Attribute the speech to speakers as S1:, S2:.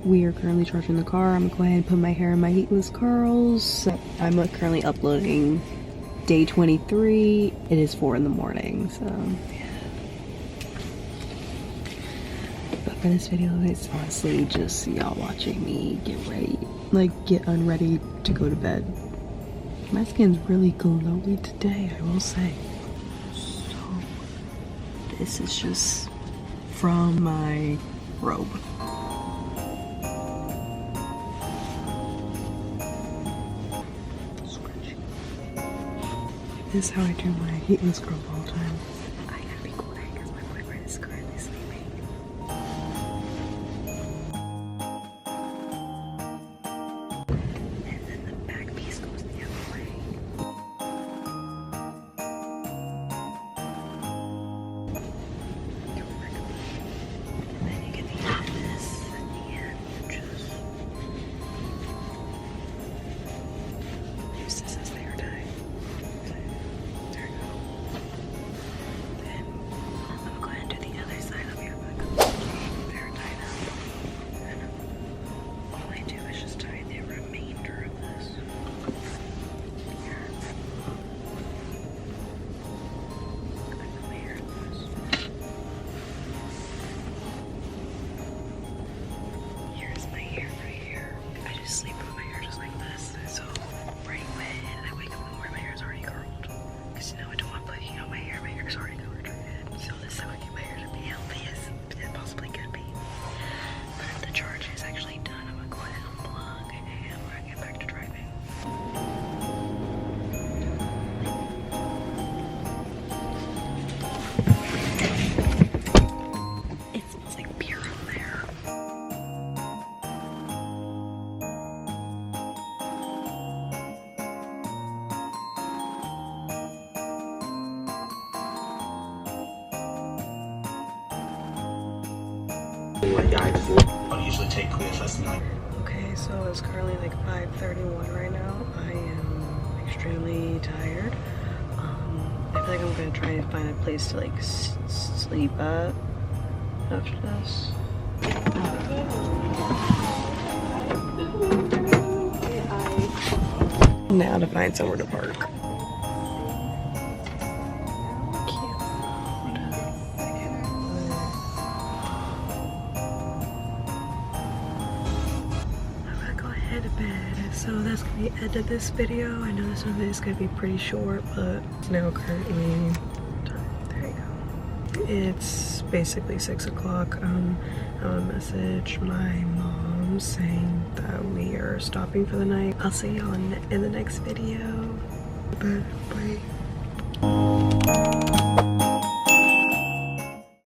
S1: We are currently charging the car. I'm gonna go ahead and put my hair in my heatless curls. I'm currently uploading day 23. It is 4 in the morning, so yeah. But for this video, it's honestly just y'all watching me get ready, like get unready to go to bed. My skin's really glowy today, I will say. So this is just from my robe. This is how I do my heatless curls all the time. I gotta be quiet because my boyfriend is currently sleeping. And then the back piece goes the other way. And then you get the end of this at the end. Just use this as the hair tie. There we go. Then I'm gonna go ahead and do the other side of your back. Hair tied up. And all I do is just tie the remainder of this here. I put my hair in this. Here's my hair right here. I just sleep with my hair just like this. So right when I wake up in the morning, my hair is already curled. Because I don't want to put heat on my hair. My hair is already curled. So this is how I get my hair to be healthy as it possibly could be. But if the charge is actually done, I'm going to go ahead and unplug and we're going to get back to driving. It smells like beer in there.
S2: I'll usually take less than 9.
S1: Okay, so it's currently like 5:31 right now. I am extremely tired. I feel like I'm gonna try and find a place to like sleep at after this. Now to find somewhere to park. To bed. So that's gonna be the end of this video. I know this one is gonna be pretty short, but it's now currently, there you go. It's basically 6 o'clock. I have a message my mom saying that we are stopping for the night. I'll see y'all in the next video. Bye.